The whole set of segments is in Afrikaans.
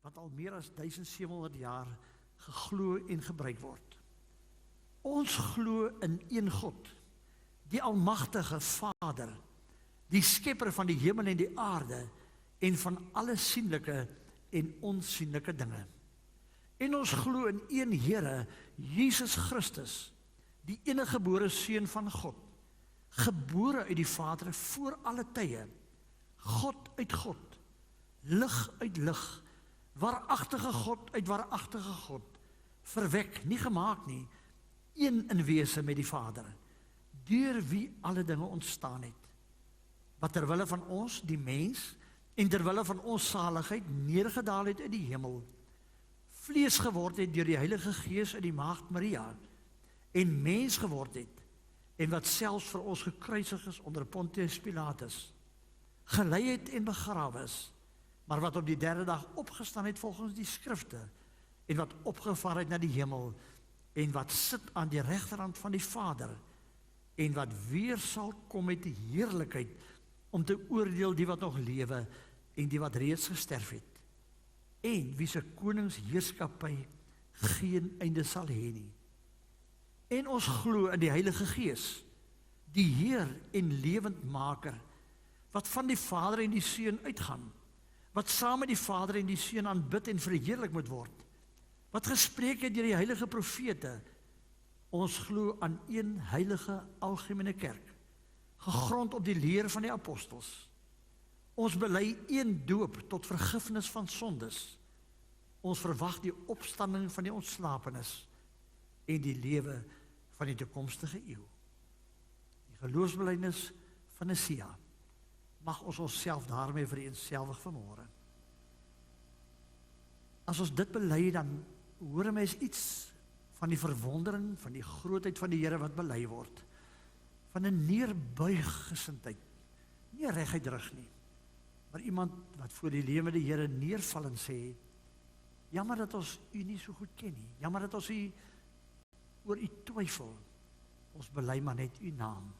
wat al meer as 1700 jaar geglo en gebruik word. Ons glo in een God, die almagtige Vader, die skepper van die hemel en die aarde, en van alle sienlike en onsienlike dinge. En ons glo in een Here, Jesus Christus, die eniggebore Seun van God, gebore uit die Vader voor alle tye, God uit God, lig uit lig, waaragtige God uit waaragtige God, verwek, nie gemaak nie, een in wese met die Vader, deur wie alle dinge ontstaan het, wat terwille van ons, die mens, en terwille van ons saligheid neergedaal het uit die hemel, vlees geword het deur die Heilige Gees uit die Maagd Maria, en mens geword het, en wat selfs vir ons gekruisig is onder Pontius Pilatus, gelei het en begrawe is, maar wat op die derde dag opgestaan het volgens die skrifte, en wat opgevaar het na die hemel, en wat sit aan die regterhand van die Vader, en wat weer sal kom met die heerlikheid, om te oordeel die wat nog lewe, en die wat reeds gesterf het, en wie se koningsheerskappy geen einde sal hê nie. En ons glo in die Heilige Gees, die Heer en lewendmaker, wat van die Vader en die Seun uitgaan, wat saam met die Vader en die Seun aanbid en verheerlik moet word, wat gespreek het deur die heilige profete. Ons glo aan een heilige algemene kerk, gegrond op die leer van die apostels. Ons bely een doop tot vergifnis van sondes. Ons verwag die opstanding van die ontslapenis en die lewe van die toekomstige eeuw. Die geloofsbelijdenis van Nicea. Mag ons onsself daarmee vereenselwig vanmôre. As ons dit bely, dan hoor mens iets van die verwondering, van die grootheid van die Here wat bely word. Van 'n neerbuiggesindheid. Nie reguit rug nie, maar iemand wat voor die lewende Here neerval en sê, jammer dat ons u nie so goed ken nie, jammer dat ons u oor u twyfel, ons bely maar net u naam.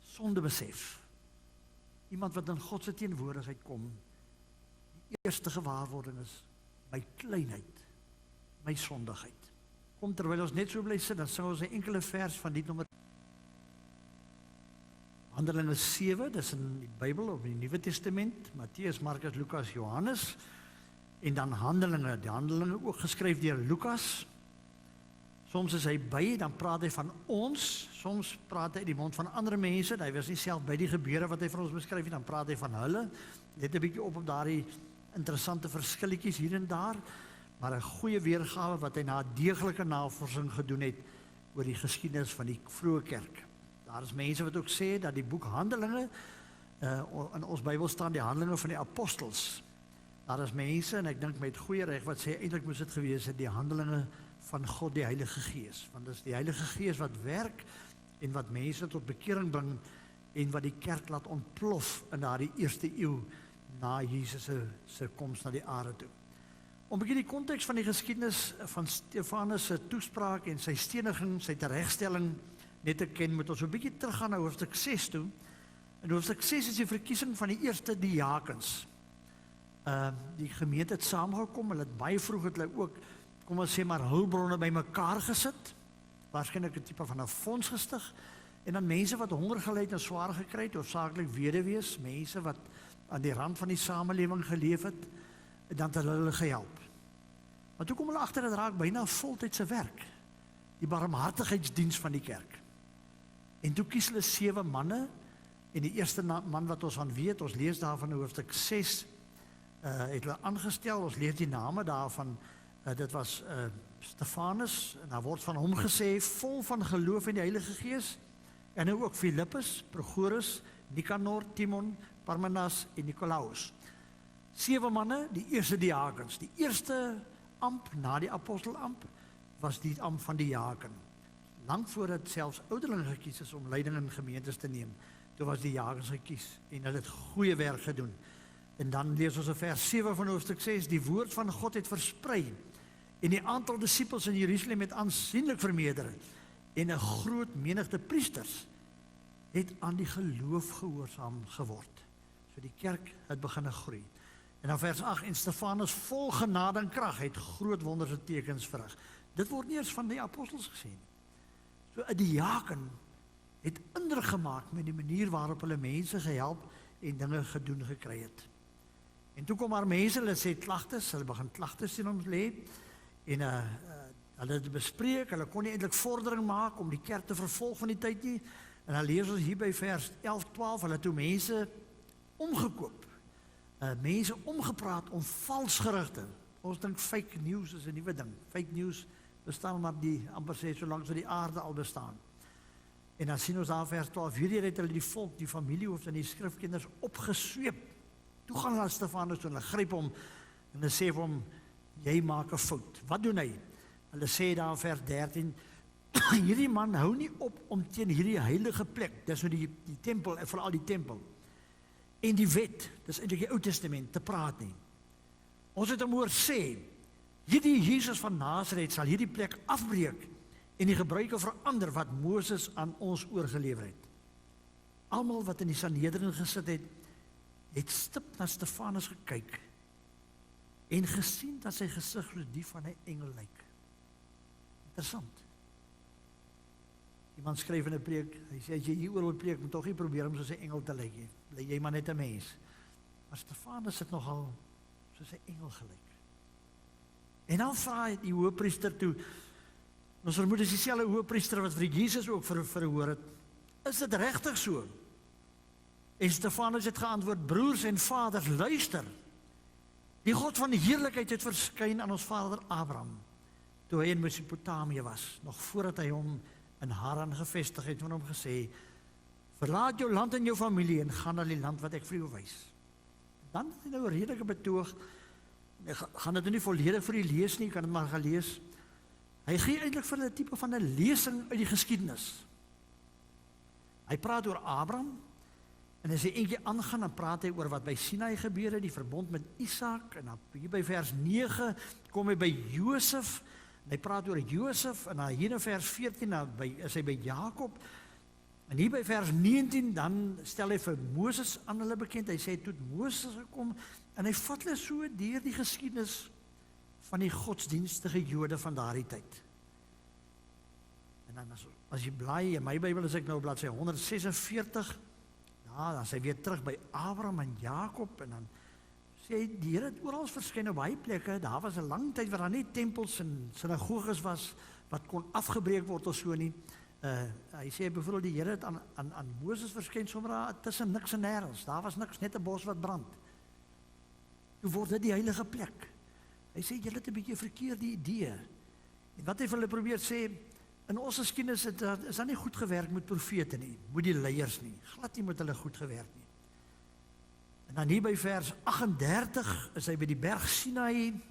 Sonde besef. Iemand wat in God se teenwoordigheid kom, die eerste gewaarwording is, my kleinheid, my sondigheid. Kom, terwyl ons net so bly sit, dan sing ons 'n enkele vers van lied nommer Handelinge 7, dis in die Bybel of in die Nuwe Testament, Matteus, Markus, Lukas, Johannes, en dan Handelinge, die Handelinge ook geskryf deur Lukas. Soms is hy by, dan praat hy van ons, soms praat hy uit die mond van ander mense, hy was nie self by die gebeure wat hy vir ons beskryf het, dan praat hy van hulle, let 'n bietjie op daardie interessante verskilletjies hier en daar, maar 'n goeie weergawe wat hy na 'n deeglike navorsing gedoen het oor die geskiedenis van die vroeë kerk. Daar is mense wat ook sê dat die boek Handelinge, in ons Bybel staan die Handelinge van die Apostels. Daar is mense, en ek dink met goeie reg, wat sê eintlik moes dit gewees het, die Handelinge van God, die Heilige Gees. Want dit is die Heilige Gees wat werk, en wat mense tot bekering bring, en wat die kerk laat ontplof in daardie eerste eeu, na Jesus se koms na die aarde toe. Om 'n bietjie die konteks van die geskiedenis van Stefanus se toespraak en sy steniging, sy teregstelling net te ken, moet ons 'n bietjie teruggaan na hoofstuk 6 toe. In hoofstuk 6 is die verkiesing van die eerste diakens. Die gemeente het saamgekom, hulle het baie vroeg het hulle ook, kom ons sê maar, hulpbronne bymekaar gesit, waarskynlik 'n tipe van 'n fonds gestig, en dan mense wat honger gely het en swaar gekry het, hoofsaaklik weduwees, mense wat aan die rand van die samelewing geleef het, dan het hulle gehelp. Maar toe kom hulle agter, dit raak byna voltydse werk, die barmhartigheidsdiens van die kerk. En toe kies hulle 7 manne, en die eerste man wat ons van weet, ons lees daarvan in hoofstuk 6, het hulle aangestel, ons lees die name daarvan, dit was Stefanus, en daar word van hom gesê, vol van geloof in die Heilige Gees, en nou ook Filippus, Prochorus, Nikanor, Timon, Parmenas en Nicolaus. 7 manne, die eerste diakens. Die eerste amp na die apostelamp was die amp van diaken. Lang voordat selfs ouderlinge gekies is om leiding in gemeentes te neem, toe was die diakens gekies en hulle het goeie werk gedoen. En dan lees ons in vers 7 van hoofstuk 6, die woord van God het versprei en die aantal disippels in Jerusalem het aansienlik vermeerder en 'n groot menigte priesters het aan die geloof gehoorsaam geword. So die kerk het begin groei. En dan vers 8, en Stefanus vol genade en krag het groot wonders en tekens verrig. Dit word nie eens van die apostels gesê nie. So 'n diaken het indruk gemaak met die manier waarop hulle mense gehelp en dinge gedoen gekry het. En toe kom maar mense, hulle sê klagtes, hulle begin klagtes sien ons lê, en hulle het bespreek, hulle kon nie eintlik vordering maak om die kerk te vervolg van die tyd nie, en dan lees ons hier by vers 11, 12, hulle toe mense omgekoop, mense omgepraat om vals gerugte. Ons dink fake news is 'n nuwe ding, fake news bestaan maar die, amper sê, solank so die aarde al bestaan. En dan sien ons daar vers 12, hierdie het hulle die volk, die familiehoofde en die skrifkinders opgesweep. Toe gaan hulle Stefanus toe, hulle gryp hom, en hulle sê vir hom, jy maak 'n fout. Wat doen hy? Hulle sê daar in vers 13, hierdie man hou nie op om teen hierdie heilige plek, dis nou die tempel, en vooral die tempel, en die wet, dis eintlik die Ou Testament, te praat nie. Ons het hom hoor sê, hierdie Jesus van Nasaret sal hierdie plek afbreek, en die gebruike verander wat Moses aan ons oorgelewer het. Almal wat in die Sanhedrin gesit het stip na Stefanus gekyk, en gesien dat sy gesig soos die van 'n engel lyk. Interessant. Iemand skryf in 'n preek, hy sê, as jy hieroor wil preek, moet tog nie probeer om soos 'n engel te lyk nie. Bly jy maar net 'n mens. Maar Stefanus het nogal soos 'n engel gelyk. En dan vra hy die hoëpriester toe, ons vermoed is dieselfde hoëpriester wat vir Jesus ook verhoor het, is dit regtig so? En Stefanus het geantwoord, broers en vaders, luister, die God van die heerlikheid het verskyn aan ons vader Abraham, toe hy in Mesopotamië was, nog voordat hy hom in Haran gevestig het, en hom gesê, verlaat jou land en jou familie en gaan na die land wat ek vir jou wys. Dan het hy nou 'n redelike betoog, ek gaan dit nie volledig vir u lees nie, kan dit maar gaan lees. Hy gee eintlik vir 'n tipe van 'n lesing uit die geskiedenis. Hy praat oor Abraham, en as hy eentjie aangaan, dan praat hy oor wat by Sinai gebeur het, die verbond met Isak, en dan hier by vers 9 kom hy by Josef, en hy praat oor Josef, en dan hier in vers 14 is hy by Jakob, en hier by vers 19, dan stel hy vir Moses aan hulle bekend, hy sê, toe Moses gekom, en hy vat hulle so deur die geskiedenis van die godsdienstige Jode van daardie tyd. En dan as jy blaai, in my Bybel is ek nou bladsy 146, ja, dan is hy weer terug by Abraham en Jakob, en dan sê die Here het oral verskyn op baie plekke, daar was 'n lang tyd waar daar nie tempels en sinagoges was, wat kon afgebreek word of so nie. Hy sê byvoorbeeld die Here het aan Moses verskyn sommer daar tussen niks en nêrens, daar was niks, net 'n bos wat brand. Toe word dit die heilige plek. Hy sê, julle het 'n bietjie verkeerde idee. En wat hy vir hulle probeer sê, in ons geskiedenis is daar nie goed gewerk met profete nie, moet die leiers nie, glad nie met hulle goed gewerk nie. En dan hier by vers 38 is hy by die berg Sinai,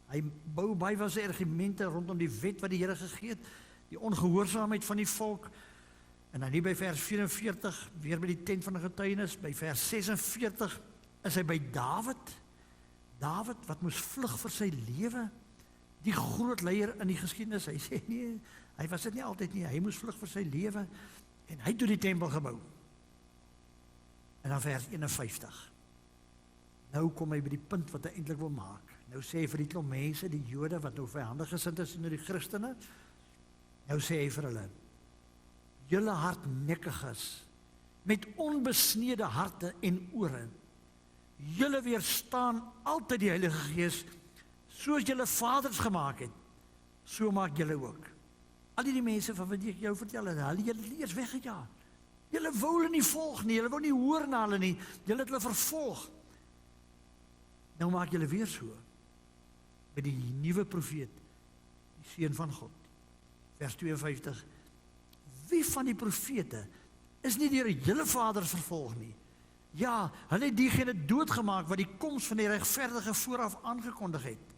hy bou baie van sy argumente rondom die wet wat die Here gegee het, die ongehoorsaamheid van die volk, en dan hier by vers 44, weer by die tent van die getuienis, by vers 46 is hy by Dawid wat moes vlug vir sy lewe, die groot leier in die geskiedenis, hy sê nee, hy was dit nie altyd nie, hy moes vlug vir sy lewe, en hy het toe die tempel gebou. En dan vers 51, nou kom hy by die punt wat hy eintlik wil maak. Nou sê hy vir die klomp mense, die Jode wat nou vyandig gesind is teenoor die Christene, nou sê hy vir hulle, julle hardnekkiges, met onbesnede harte en ore, julle weerstaan altyd die Heilige Gees, soos julle vaders gemaak het, so maak julle ook. Al die mense van wat ek jou vertel, hulle julle eers weggejaag. Julle wou hulle nie volg nie, julle wou nie hoor na hulle nie, julle het hulle vervolg. Nou maak julle weer so, by die nuwe profeet, die Seun van God. Vers 52, wie van die profete is nie deur julle vaders vervolg nie? Ja, hulle het diegene doodgemaak wat die koms van die regverdige vooraf aangekondig het.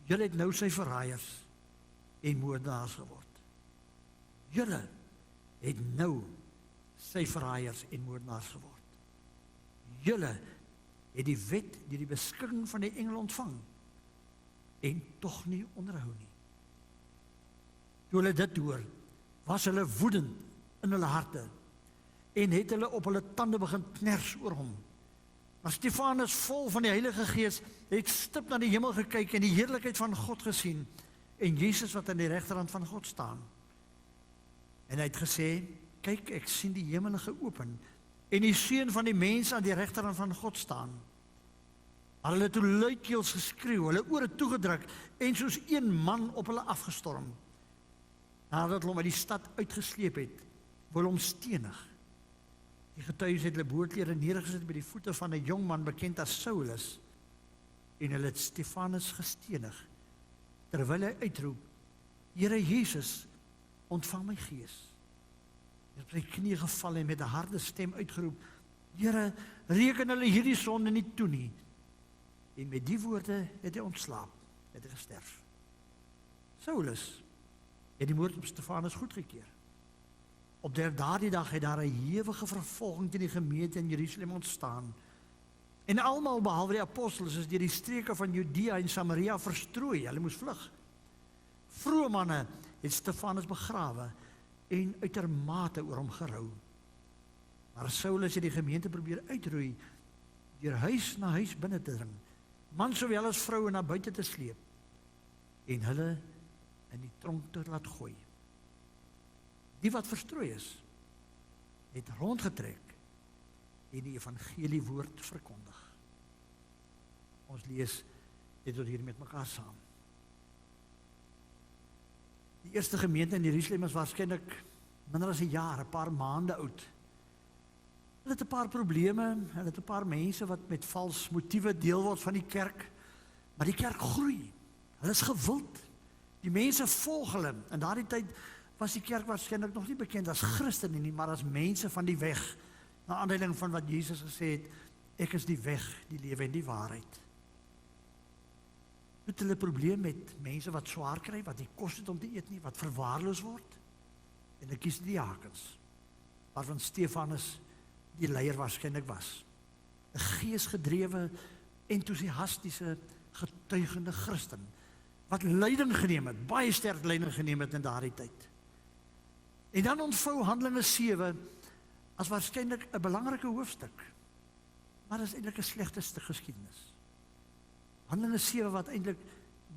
Julle het nou sy verraaiers en moordenaars geword. Julle het nou sy verraaiers en moordenaars geword. Julle het die wet, die beskikking van die engel ontvang, en tog nie onderhou nie. Toe hulle dit hoor, was hulle woedend in hulle harte, en het hulle op hulle tande begin kners oor hom. Maar Stefanus, vol van die Heilige Gees, het stip na die hemel gekyk en die heerlikheid van God gesien en Jesus wat aan die regterhand van God staan. En hy het gesê, kyk, ek sien die hemel geopen en die Seun van die mens aan die regterhand van God staan. Maar hulle het toe luidkeels geskreeu, hulle ore toegedruk en soos een man op hulle afgestorm. Nadat hulle hom uit die stad uitgesleep het, wil hom stenig. Die getuies het hulle boorklere neergesit by die voete van 'n jong man bekend as Saulus en hulle het Stefanus gestenig, terwyl hy uitroep, Here Jesus, ontvang my gees. Hy het op sy knie geval en met 'n harde stem uitgeroep, Here, reken hulle hierdie sonde nie toe nie. En met die woorde het hy ontslaap, het hy gesterf. Saulus het die moord op Stefanus goedgekeur. Op daardie dag het daar 'n hewige vervolging teen die gemeente in Jerusalem ontstaan. En almal behalwe die apostels is deur die streke van Judea en Samaria verstrooi. Hulle moes vlug. Vroeë manne het Stefanus begrawe en uitermate oor hom gerou. Maar Saulus het die gemeente probeer uitroei deur huis na huis binne te dring, man sowel as vroue na buite te sleep en hulle in die tronk te laat gooi. Die wat verstrooi is, het rondgetrek en die evangelie woord verkondig. Ons lees dit tot hier met mekaar saam. Die eerste gemeente in Jerusalem is waarskynlik minder as 'n jaar, 'n paar maande oud. Hulle het 'n paar probleme, hulle het 'n paar mense wat met vals motiewe deel word van die kerk, maar die kerk groei. Hulle is gewild. Die mense volg hulle. In daardie tyd was die kerk waarskynlik nog nie bekend as Christene nie, maar as mense van die weg, na aanleiding van wat Jesus gesê het, ek is die weg, die lewe en die waarheid. Het hulle probleem met mense wat swaar kry, wat nie kos het om te eet nie, wat verwaarloos word, en hulle kies die diakens, waarvan Stefanus die leier waarskynlik was. 'n geesgedrewe, entoesiastiese, getuigende Christen, wat leiding geneem het, baie sterk leiding geneem het in daardie tyd. En dan ontvou Handelinge 7 as waarskynlik 'n belangrike hoofstuk, maar dit is eintlik 'n slegte stuk geskiedenis. Handelinge 7 wat eintlik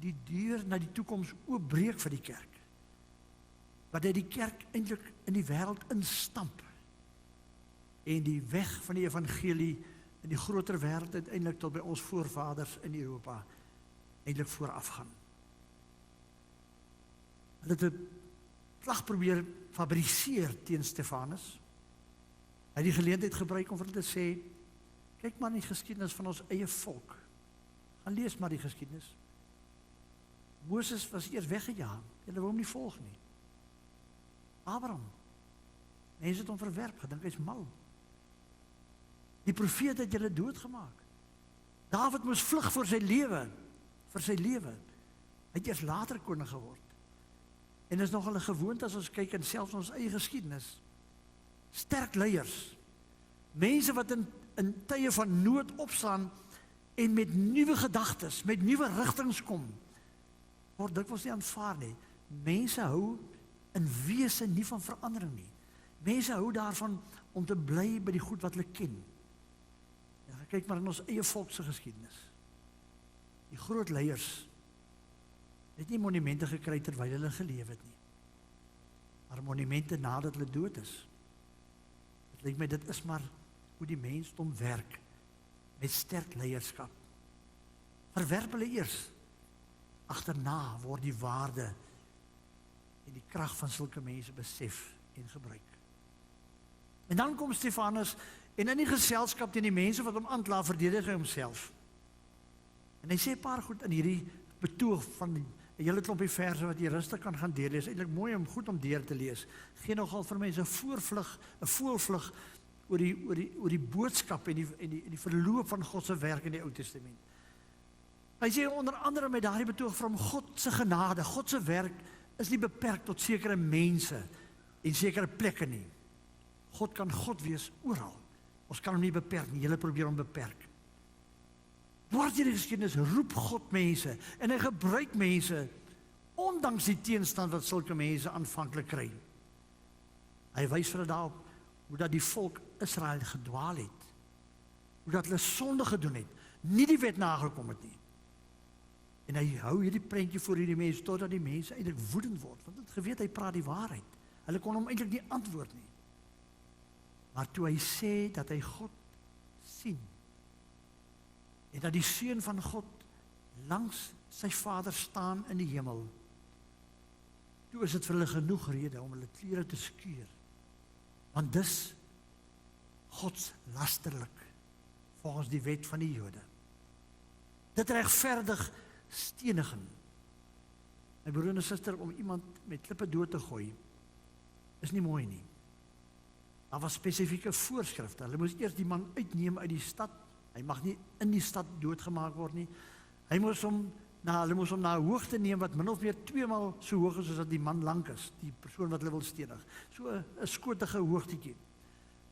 die deur na die toekoms oopbreek vir die kerk. Wat hy die kerk eintlik in die wêreld instamp. En die weg van die evangelie in die groter wêreld uiteindelik tot by ons voorvaders in Europa eintlik voorafgaan. Hulle het 'n klag probeer fabriseer teen Stefanus. Hy het die geleentheid gebruik om vir hulle te sê, kyk maar in die geskiedenis van ons eie volk. Gaan lees maar die geskiedenis. Moses was eers weggejaag. Hulle wou hom nie volg nie. Abraham. Mense het hom verwerp, gedink hy's mal. Die profeet het julle doodgemaak. Dawid moes vlug vir sy lewe. Hy het eers later koning geword. En is nog 'n gewoonte as ons kyk in selfs ons eie geskiedenis. Sterk leiers. Mense wat in tye van nood opstaan en met nuwe gedagtes, met nuwe rigtings kom, word dikwels nie aanvaar nie. Mense hou in wese nie van verandering nie. Mense hou daarvan om te bly by die goed wat hulle ken. Ja, kyk maar in ons eie volk se geskiedenis. Die groot leiers het nie monumente gekry terwyl hulle geleef het nie, maar monumente nadat hulle dood is. Dit lyk my dit is maar hoe die mensdom werk met sterk leierskap. Verwerp hulle eers, agterna word die waarde en die krag van sulke mense besef en gebruik. En dan kom Stefanus en in die geselskap teen die mense wat hom aankla, verdedig hy homself. En hy sê 'n paar goed in hierdie betoog van 'n hele klompie verse wat jy rustig kan gaan deurlees. Eintlik mooi om goed om deur te lees. Geen nogal vir mense 'n voorvlug oor die boodskap en die verloop van God se werk in die Ou Testament. Hy sê onder andere met daardie betoog van God se genade, God se werk is nie beperk tot sekere mense en sekere plekke nie. God kan God wees oral. Ons kan hom nie beperk nie, julle probeer hom beperk. Dwars deur die geskiedenis roep God mense en hy gebruik mense ondanks die teenstand wat sulke mense aanvanklik kry. Hy wys vir daarop hoe dat die volk Israel gedwaal het. hoe dat hulle sonde gedoen het, nie die wet nagekom het nie. En hy hou hierdie prentjie voor hierdie mense, totdat die mense eintlik woedend word, want het geweet hy praat die waarheid. Hulle kon hom eintlik nie antwoord nie. Maar toe hy sê dat hy God sien, en dat die Seun van God langs sy Vader staan in die hemel, toe is dit vir hulle genoeg rede om hulle klere te skeur. Want dis Gods lasterlik, volgens die wet van die Jode. Dit regverdig steniging. My broer en suster, om iemand met klippe dood te gooi, is nie mooi nie. Daar was spesifieke voorskrifte. Hulle moes eers die man uitneem uit die stad. Hy mag nie in die stad doodgemaak word nie. Hulle moes hom na 'n hoogte neem wat min of meer 2 maal so hoog is as dat die man lank is, die persoon wat hulle wil stenig. So 'n skotige hoogtetjie.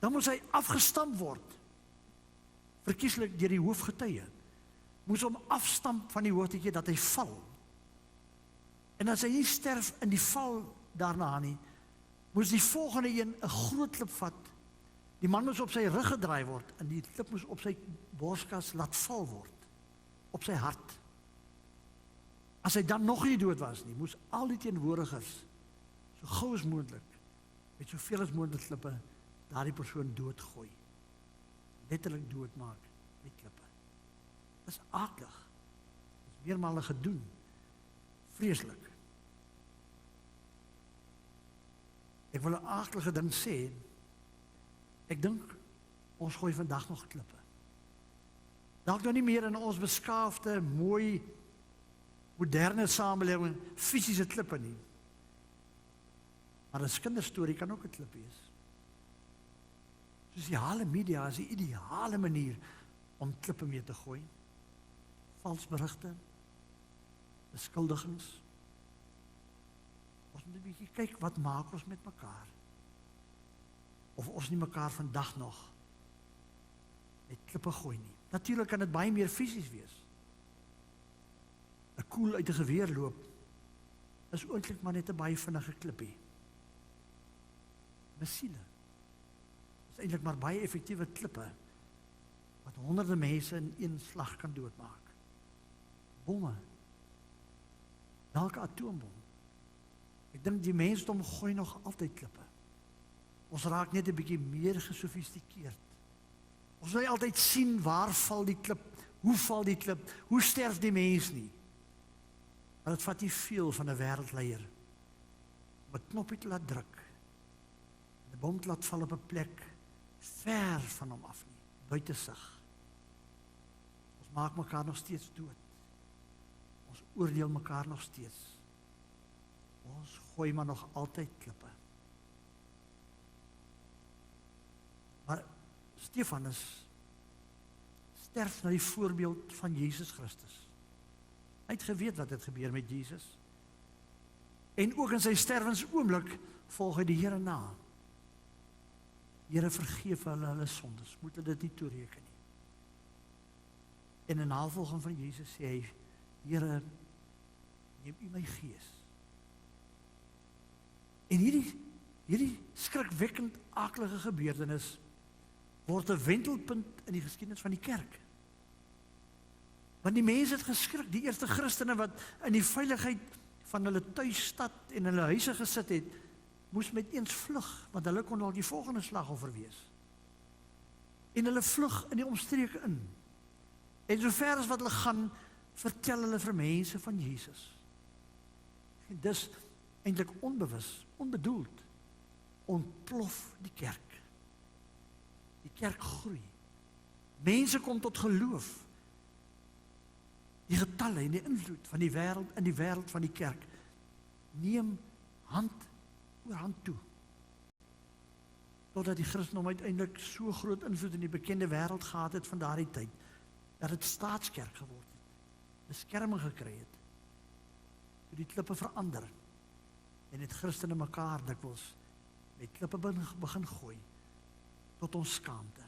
Dan moes hy afgestamp word. Verkieslik deur die hoofgetuie. Moes hom afstamp van die hoogtetjie dat hy val. En as hy nie sterf in die val daarna nie, moes die volgende een 'n groot klip vat. Die man moes op sy rug gedraai word en die klip moes op sy borskas laat val word, op sy hart. As hy dan nog nie dood was nie, moes al die teenwoordigers so gou as moontlik met soveel as moontlik klippe daardie persoon doodgooi. Letterlik doodmaak met klippe. Dis aaklig. Dis meermale gedoen. Vreeslik. Ek wil 'n aaklige ding sê. Ek dink ons gooi vandag nog klippe. Dalk nou nie meer in ons beskaafde, mooi, moderne samelewing fisiese klippe nie. Maar 'n kinderstorie kan ook 'n klip wees. Sosiale media is die ideale manier om klippe mee te gooi. Valsberigte, beskuldigings. Ons moet 'n bietjie kyk wat maak ons met mekaar. Of ons nie mekaar vandag nog met klippe gooi nie. Natuurlik kan dit baie meer fisies wees. 'n Koel uit 'n geweer loop is eintlik maar net 'n baie vinnige klippie. Missiele is eintlik maar baie effektiewe klippe wat honderde mense in een slag kan doodmaak. Bomme. Dalk 'n atoombom. Ek dink die mensdom gooi nog altyd klippe. Ons raak net 'n bietjie meer gesofistikeerd. Ons wil altyd sien waar val die klip, hoe val die klip, hoe sterf die mens nie. Maar dit vat nie veel van 'n wêreldleier om 'n knoppie te laat druk, 'n bom te laat val op 'n plek ver van hom af nie, buite sig. Ons maak mekaar nog steeds dood. Ons oordeel mekaar nog steeds. Ons gooi maar nog altyd klippe. Maar Stefanus sterf na die voorbeeld van Jesus Christus. Hy het geweet wat het gebeur met Jesus. En ook in sy sterwensoomblik volg hy die Here na. Here, vergeef hulle sondes, moet hulle dit nie toereken nie. En in navolging van Jesus sê hy, Here, neem U my gees. En hierdie skrikwekkend aaklige gebeurtenis word 'n wentelpunt in die geskiedenis van die kerk. Want die mense het geskrik, die eerste Christene wat in die veiligheid van hulle tuisstad en hulle huise gesit het, moes met eens vlug, want hulle kon al die volgende slagoffer wees. En hulle vlug in die omstreke in. En sover as wat hulle gaan, vertel hulle vir mense van Jesus. En dis eintlik onbewus, onbedoeld, ontplof die kerk. Die kerk groei. Mense kom tot geloof. Die getalle en die invloed van die wêreld in die wêreld van die kerk neem hand oor hand toe. Totdat die Christendom uiteindelik so groot invloed in die bekende wêreld gehad het van daardie tyd, dat dit staatskerk geword het, beskerming gekry het, toe die klippe verander, en het Christene mekaar dikwels met klippe begin gooi, tot ons skaamte.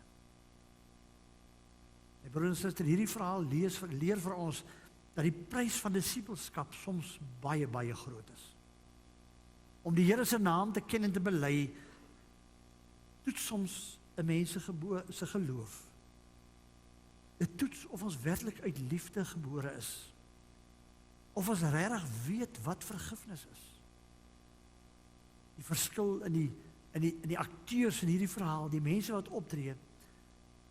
My broer en suster, hierdie verhaal leer vir ons, dat die prys van disippelskap soms baie, baie groot is. Om die Here se naam te ken en te bely, toets soms 'n mens se geloof. 'n toets of ons werklik uit liefde gebore is. Of ons regtig weet wat vergifnis is. Die verskil in die akteurs in hierdie verhaal, die mense wat optree,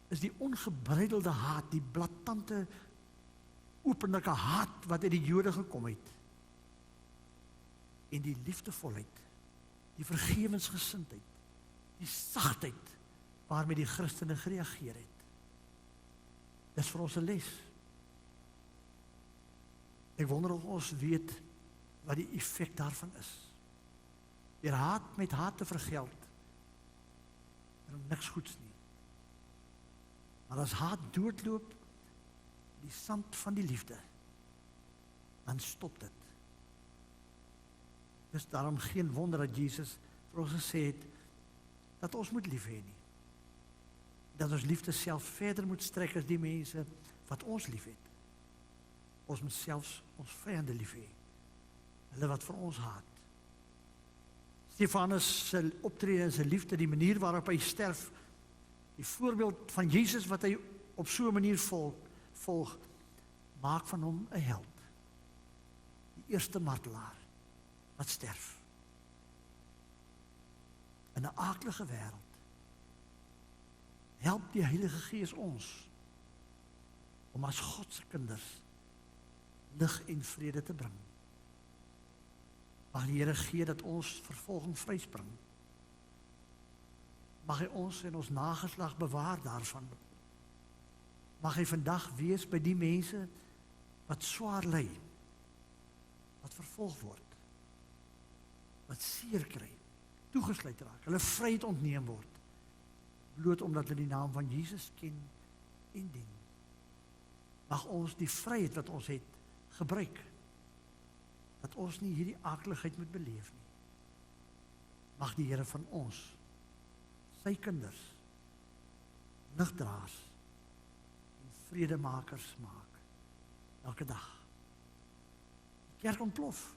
is die ongebreidelde haat, die blaatante, openlike haat wat uit die Jode gekom het. En die liefdevolheid, die vergewensgesindheid, die sagtheid waarmee die Christene gereageer het. Dis vir ons 'n les. Ek wonder of ons weet wat die effek daarvan is. Deur haat met haat te vergeld, en niks goeds nie. Maar as haat doodloop, die sand van die liefde, dan stop dit. Dis daarom geen wonder dat Jesus vir ons gesê het, dat ons moet lief hê nie. Dat ons liefde self verder moet strek as die mense wat ons lief het. Ons moet selfs ons vyande lief hê, hulle wat vir ons haat. Stefanus se optrede en sy liefde, die manier waarop hy sterf, die voorbeeld van Jesus wat hy op so 'n manier volg, maak van hom 'n held. Die eerste martelaar wat sterf. In 'n aaklige wêreld help die Heilige Gees ons om as God se kinders lig en vrede te bring. Mag die Here gee dat ons vervolging vryspring. Mag hy ons en ons nageslag bewaar daarvan. Mag hy vandag wees by die mense wat swaar ly, wat vervolg word, wat seer kry, toegesluit raak, hulle vryheid ontneem word, bloot omdat hulle die naam van Jesus ken en dien. Mag ons die vryheid wat ons het gebruik, dat ons nie hierdie aakligheid moet beleef nie. Mag die Here van ons, sy kinders, ligdraers en vredemakers maak, elke dag. Die kerk ontplof,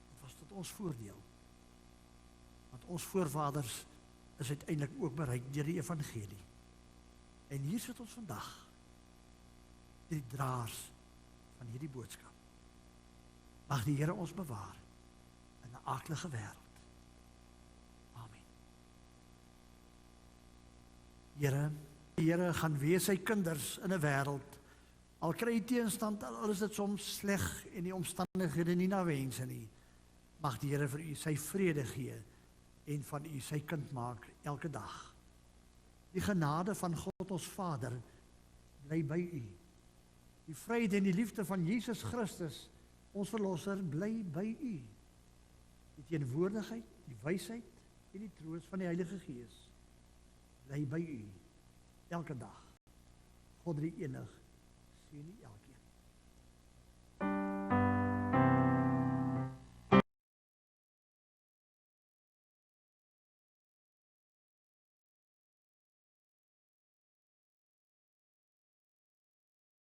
dit was tot ons voordeel, want ons voorvaders is uiteindelik ook bereik deur die evangelie. En hier sit ons vandag, die draers van hierdie boodskap. Mag die Here ons bewaar in 'n aaklige wêreld. Amen. Here, die Here gaan wees sy kinders in 'n wêreld, al kry jy teenstand, al is dit soms sleg en die omstandighede nie na wense nie. Mag die Here vir u sy vrede gee en van u sy kind maak elke dag. Die genade van God ons Vader bly by u. Die vrede en die liefde van Jesus Christus, ons Verlosser, bly by u. Die teenwoordigheid, die wysheid en die troos van die Heilige Gees bly by u elke dag. God die enig, sien u elke